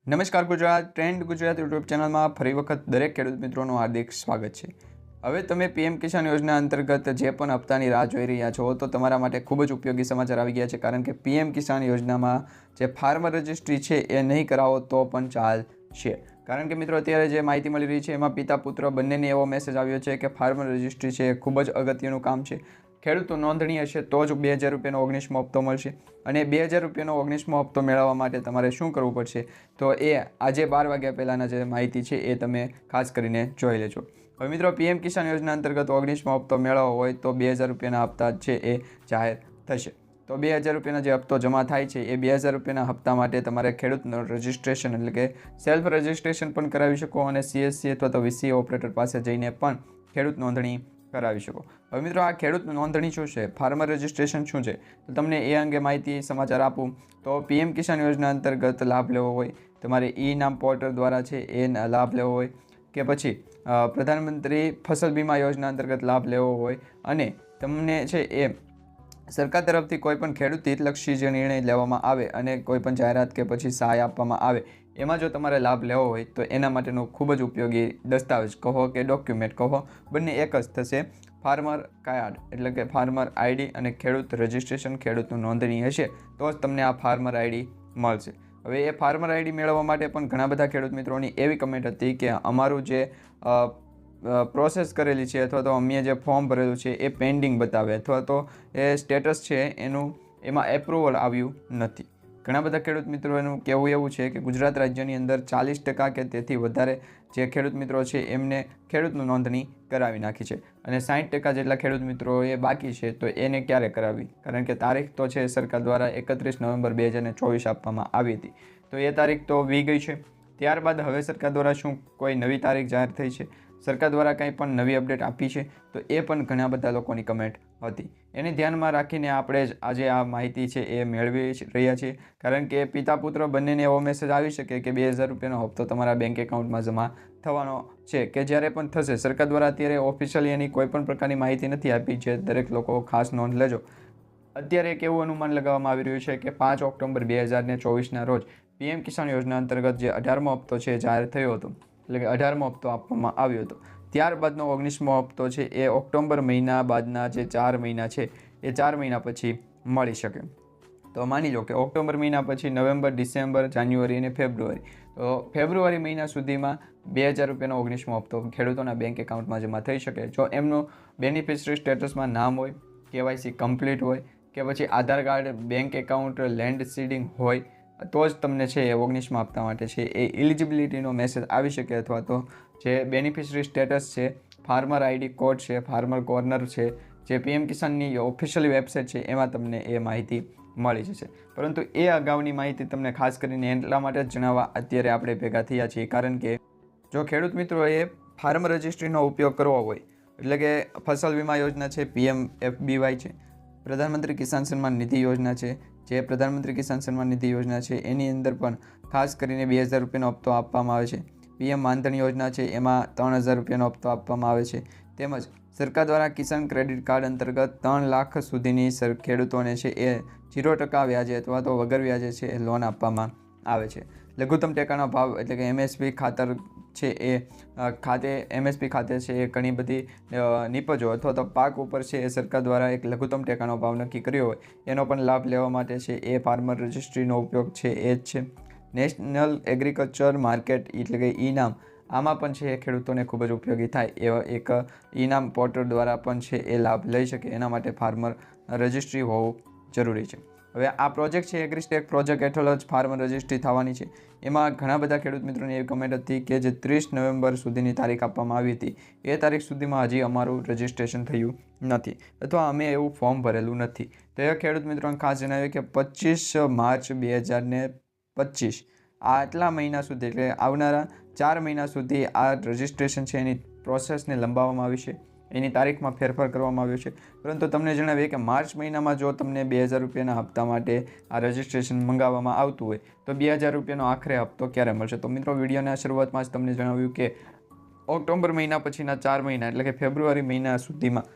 નમસ્કાર Gujarat trend Gujarat YouTube ચેનલમાં ફરી વખત દરેક ખેડૂત મિત્રોનું હાર્દિક સ્વાગત છે। હવે તમે પીએમ કિસાન યોજના અંતર્ગત જે પણ હપ્તાની રાહ જોઈ રહ્યા છો તો તમારા માટે ખૂબ જ ઉપયોગી સમાચાર આવી ગયા છે, કારણ કે પીએમ કિસાન યોજનામાં જે ફાર્મર રજિસ્ટ્રી છે એ નહીં કરાવો તો પણ ચાલશે। કારણ કે મિત્રો અત્યારે જે માહિતી મળી રહી છે એમાં પિતા પુત્ર બંનેને એવો મેસેજ આવ્યો છે કે ફાર્મર રજિસ્ટ્રી છે એ ખૂબ જ અગત્યનું કામ છે। ખેડૂતો નોંધણી હશે તો જ 2000 રૂપિયાનો 19મો હપ્તો મળશે, અને 2000 રૂપિયાનો 19મો હપ્તો મેળવવા માટે તમારે શું કરવું પડશે તો એ આજે 12 વાગ્યા પહેલાંના જે માહિતી છે એ તમે ખાસ કરીને જોઈ લેજો। હવે મિત્રો પીએમ કિસાન યોજના અંતર્ગત 19મો હપ્તો મેળવવો હોય તો 2000 રૂપિયાના હપ્તા છે એ જાહેર થશે। તો 2000 રૂપિયાનો જે હપ્તો જમા થાય છે એ 2000 રૂપિયાના હપ્તા માટે તમારે ખેડૂતનું રજિસ્ટ્રેશન એટલે કે સેલ્ફ રજિસ્ટ્રેશન પણ કરાવી શકો, અને સીએસસી અથવા તો વીસીએ ઓપરેટર પાસે જઈને પણ ખેડૂત નોંધણી કરાવી શકો। હવે મિત્રો આ ખેડૂત નોંધણી શું છે, ફાર્મર રજિસ્ટ્રેશન શું છે, તો તમને એ અંગે માહિતી સમાચાર આપું તો પીએમ કિસાન યોજના અંતર્ગત લાભ લેવો હોય, તમારે ઈ નામ પોર્ટલ દ્વારા છે એ લાભ લેવો હોય, કે પછી પ્રધાનમંત્રી ફસલ બીમા યોજના અંતર્ગત લાભ લેવો હોય, અને તમને છે એ સરકાર તરફથી કોઈપણ ખેડૂત હિતલક્ષી જે નિર્ણય લેવામાં આવે અને કોઈપણ જાહેરાત કે પછી સહાય આપવામાં આવે એમાં જો તમારે લાભ લેવો હોય તો એના માટેનું ખૂબ જ ઉપયોગી દસ્તાવેજ કહો કે ડોક્યુમેન્ટ કહો, બંને એક જ થશે। ફાર્મર કાર્ડ એટલે કે ફાર્મર આઈડી અને ખેડૂત રજિસ્ટ્રેશન, ખેડૂતનું નોંધણી હશે તો જ તમને આ ફાર્મર આઈડી મળશે। હવે એ ફાર્મર આઈડી મેળવવા માટે પણ ઘણા બધા ખેડૂત મિત્રોની એવી કમેન્ટ હતી કે અમારું જે પ્રોસેસ કરેલી છે અથવા તો અમે જે ફોર્મ ભરેલું છે એ પેન્ડિંગ બતાવે અથવા તો એ સ્ટેટસ છે એમાં એપ્રુવલ આવ્યું નથી। ઘણા બધા ખેડૂત મિત્રોનું કહેવું એવું છે કે ગુજરાત રાજ્યની અંદર 40% કે તેથી વધારે જે ખેડૂત મિત્રો છે એમને ખેડૂતનું નોંધણી કરાવી નાખી છે, અને 60% જેટલા ખેડૂત મિત્રો એ બાકી છે તો એને ક્યારે કરાવી, કારણ કે તારીખ તો છે સરકાર દ્વારા 31 નવેમ્બર 2024 આપવામાં આવી હતી, તો એ તારીખ તો વી ગઈ છે। ત્યારબાદ હવે સરકાર દ્વારા શું કોઈ નવી તારીખ જાહેર થઈ છે, સરકાર દ્વારા કંઈ પણ નવી અપડેટ આપી છે, તો એ પણ ઘણા બધા લોકોની કમેન્ટ હતી। એને ધ્યાનમાં રાખીને આપણે આજે આ માહિતી છે એ મેળવી રહ્યા છીએ, કારણ કે પિતા પુત્ર બંનેને એવો મેસેજ આવી શકે કે 2000 રૂપિયાનો હપ્તો તમારા બેંક એકાઉન્ટમાં જમા થવાનો છે, કે જ્યારે પણ થશે સરકાર દ્વારા અત્યારે ઓફિશિયલી એની કોઈ પણ પ્રકારની માહિતી નથી આપી છે, દરેક લોકો ખાસ નોંધ લેજો। અત્યારે એક એવું અનુમાન લગાવવામાં આવી રહ્યું છે કે 5 ઓક્ટોબર 2024ના રોજ પીએમ કિસાન યોજના અંતર્ગત જે 18મો હપ્તો છે જાહેર થયો હતો, એટલે કે 18મો હપ્તો આપવામાં આવ્યો હતો, ત્યારબાદનો 19મો હપ્તો છે એ ઓક્ટોબર મહિના બાદના જે 4 મહિના છે એ 4 મહિના પછી મળી શકે। તો માની લો કે ઓક્ટોબર મહિના પછી નવેમ્બર, ડિસેમ્બર, જાન્યુઆરી અને ફેબ્રુઆરી, તો ફેબ્રુઆરી મહિના સુધીમાં 2000 રૂપિયાનો 19મો હપ્તો ખેડૂતોના બેંક એકાઉન્ટમાં જમા થઈ શકે જો એમનું બેનિફિશરી સ્ટેટસમાં નામ હોય, કેવાયસી કમ્પ્લીટ હોય, કે પછી Aadhaar card, bank account, land seeding હોય તો જ તમને છે એ 19મા હપ્તા માટે છે એ એલિજિબિલિટીનો મેસેજ આવી શકે, અથવા તો જે બેનિફિશરી સ્ટેટસ છે, ફાર્મર આઈડી કોડ છે, ફાર્મર કોર્નર છે, જે પીએમ કિસાનની ઓફિશિયલ વેબસાઇટ છે એમાં તમને એ માહિતી મળી જશે। પરંતુ એ અગાઉની માહિતી તમને ખાસ કરીને એટલા માટે જ જણાવવા અત્યારે આપણે ભેગા થયા છીએ, કારણ કે જો ખેડૂત મિત્રોએ ફાર્મર રજિસ્ટ્રીનો ઉપયોગ કરવો હોય, એટલે કે ફસલ વીમા યોજના છે, PMFBY છે, પ્રધાનમંત્રી કિસાન સન્માન નિધિ યોજના છે, જે પ્રધાનમંત્રી કિસાન સન્માન નિધિ યોજના છે એની અંદર પણ ખાસ કરીને 2000 રૂપિયાનો હપ્તો આપવામાં આવે છે। પીએમ માનધન યોજના છે એમાં 3000 રૂપિયાનો હપ્તો આપવામાં આવે છે, તેમજ સરકાર દ્વારા કિસાન ક્રેડિટ કાર્ડ અંતર્ગત 3 લાખ સુધીની ખેડૂતોને છે એ 0% વ્યાજે અથવા તો વગર વ્યાજે છે એ લોન આપવામાં આવે છે। લઘુત્તમ ટેકાનો ભાવ એટલે કે MSP ખાતર છે એ MSP ખાતે છે એ ઘણી બધી નિપજો અથવા તો પાક ઉપર છે એ સરકાર દ્વારા એક લઘુત્તમ ટેકાનો ભાવ નક્કી કર્યો હોય એનો પણ લાભ લેવા માટે છે એ ફાર્મર રજિસ્ટ્રીનો ઉપયોગ છે એ જ છે। નેશનલ એગ્રીકલ્ચર માર્કેટ એટલે કે ઈ નામ, આમાં પણ છે એ ખેડૂતોને ખૂબ જ ઉપયોગી થાય એવા એક ઈ નામ પોર્ટલ દ્વારા પણ છે એ લાભ લઈ શકે, એના માટે ફાર્મર રજિસ્ટ્રી હોવું જરૂરી છે। હવે આ પ્રોજેક્ટ છે એગ્રીસ્ટેક પ્રોજેક્ટ હેઠળ જ ફાર્મર રજિસ્ટ્રી થવાની છે। એમાં ઘણા બધા ખેડૂત મિત્રોની એવી કમેન્ટ હતી કે જે 30 નવેમ્બર સુધીની તારીખ આપવામાં આવી હતી એ તારીખ સુધીમાં હજી અમારું રજિસ્ટ્રેશન થયું નથી અથવા અમે એવું ફોર્મ ભરેલું નથી, તો એ ખેડૂત મિત્રોને ખાસ જણાવ્યું કે 25 માર્ચ 2025 આટલા મહિના સુધી એટલે આવનારા 4 મહિના સુધી આ રજિસ્ટ્રેશન છે એની પ્રોસેસને લંબાવવામાં આવી છે, એની તારીખમાં ફેરફાર કરવામાં આવ્યો છે। પરંતુ તમને જણાવીએ કે માર્ચ મહિનામાં જો તમને 2000 રૂપિયાના હપ્તા માટે આ રજિસ્ટ્રેશન મંગાવવામાં આવતું હોય તો 2000 રૂપિયાનો આખરે હપ્તો ક્યારે મળશે, તો મિત્રો વિડીયોના શરૂઆતમાં જ તમને જણાવ્યું કે ઓક્ટોબર મહિના પછીના 4 મહિના એટલે કે ફેબ્રુઆરી મહિના સુધીમાં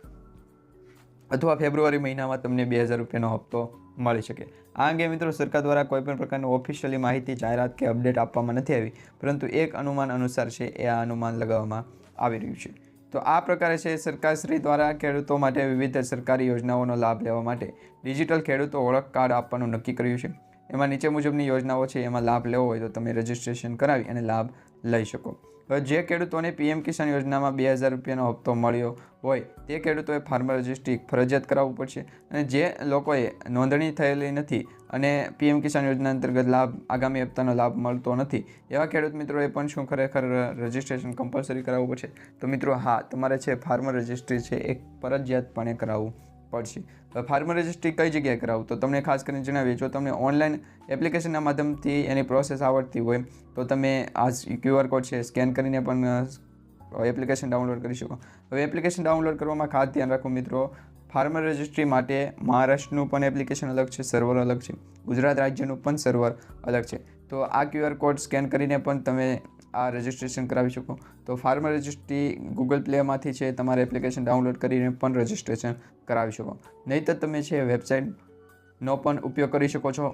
અથવા ફેબ્રુઆરી મહિનામાં તમને 2000 રૂપિયાનો હપ્તો મળી શકે। આ અંગે મિત્રો સરકાર દ્વારા કોઈપણ પ્રકારની ઓફિશિયલી માહિતી, જાહેરાત કે અપડેટ આપવામાં નથી આવી, પરંતુ એક અનુમાન અનુસાર છે એ આ અનુમાન લગાવવામાં આવી રહ્યું છે। તો આ પ્રકારે છે સરકારશ્રી દ્વારા ખેડૂતો માટે વિવિધ સરકારી યોજનાઓનો લાભ લેવા માટે ડિજિટલ ખેડૂતો ઓળખ કાર્ડ આપવાનું નક્કી કર્યું છે। એમાં નીચે મુજબની યોજનાઓ છે, એમાં લાભ લેવો હોય તો તમે રજિસ્ટ્રેશન કરાવી અને લાભ લઈ શકો। હવે જે ખેડૂતોને પીએમ કિસાન યોજનામાં 2000 રૂપિયાનો હપ્તો મળ્યો હોય તે ખેડૂતોએ ફાર્મર રજિસ્ટ્રી ફરજિયાત કરાવવું પડશે। અને જે લોકોએ નોંધણી થયેલી નથી અને પીએમ કિસાન યોજના અંતર્ગત લાભ આગામી હપ્તાનો લાભ મળતો નથી એવા ખેડૂત મિત્રોએ પણ શું ખરેખર રજિસ્ટ્રેશન કમ્પલસરી કરાવવું પડશે? તો મિત્રો હા, તમારે છે ફાર્મર રજિસ્ટ્રી છે એ ફરજિયાતપણે કરાવવું પડશે। હવે ફાર્મર રજિસ્ટ્રી કઈ જગ્યાએ કરાવવું તો તમને ખાસ કરીને જણાવીએ, જો તમને ઓનલાઈન એપ્લિકેશનના માધ્યમથી એની પ્રોસેસ આવડતી હોય તો તમે આ QR કોડ છે સ્કેન કરીને પણ એપ્લિકેશન ડાઉનલોડ કરી શકો। હવે એપ્લિકેશન ડાઉનલોડ કરવામાં ખાસ ધ્યાન રાખો મિત્રો, ફાર્મર રજિસ્ટ્રી માટે મહારાષ્ટ્રનું પણ એપ્લિકેશન અલગ છે, સર્વર અલગ છે, ગુજરાત રાજ્યનું પણ સર્વર અલગ છે। તો આ QR કોડ સ્કેન કરીને પણ તમે આ રજિસ્ટ્રેશન કરાવી શકો। તો ફાર્મર રજિસ્ટ્રી ગૂગલ પ્લેમાંથી છે તમારે એપ્લિકેશન ડાઉનલોડ કરીને પણ રજિસ્ટ્રેશન કરાવી શકો। નહીં તો તમે છે વેબસાઇટનો પણ ઉપયોગ કરી શકો છો,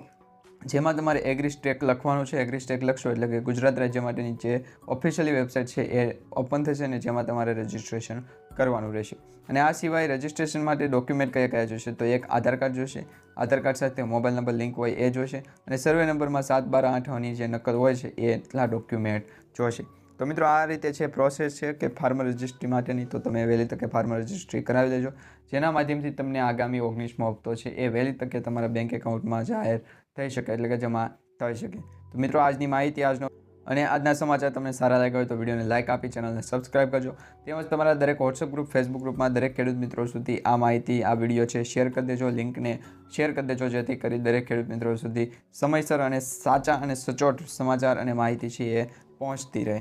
જેમાં તમારે એગ્રીસ્ટેક લખવાનું છે। એગ્રીસ્ટેક લખશો એટલે કે ગુજરાત રાજ્ય માટેની જે ઓફિશિયલી વેબસાઇટ છે એ ઓપન થશે ને જેમાં તમારે રજિસ્ટ્રેશન કરવાનું રહેશે। અને આ સિવાય રજિસ્ટ્રેશન માટે ડોક્યુમેન્ટ કયા કયા જોશે તો એક આધાર કાર્ડ જોશે, આધાર કાર્ડ સાથે મોબાઈલ નંબર લિંક હોય એ જોશે, અને સર્વે નંબરમાં 7, 12, 8ની જે નકલ હોય છે એ એટલા ડોક્યુમેન્ટ જોશે। તો મિત્રો આ રીતે છે પ્રોસેસ છે કે ફાર્મર રજિસ્ટ્રી માટેની, તો તમે વહેલી તકે ફાર્મર રજિસ્ટ્રી કરાવી લેજો, જેના માધ્યમથી તમને આગામી 19મો હપ્તો છે એ વહેલી તકે તમારા બેંક એકાઉન્ટમાં જાહેર થઈ શકે, એટલે કે જમા થઈ શકે। તો મિત્રો આજની માહિતી અને આજના સમાચાર તમને સારા લાગ્યા હોય તો વિડીયોને લાઇક આપી ચેનલને સબસ્ક્રાઇબ કરજો, તેમજ તમારા દરેક વોટ્સઅપ ગ્રુપ, ફેસબુક ગ્રુપમાં દરેક ખેડૂત મિત્રો સુધી આ માહિતી, આ વિડીયો છે શેર કરી દેજો, લિંકને શેર કરી દેજો, જેથી કરી દરેક ખેડૂત મિત્રો સુધી સમયસર અને સાચા અને સચોટ સમાચાર અને માહિતી છે એ પહોંચતી રહે।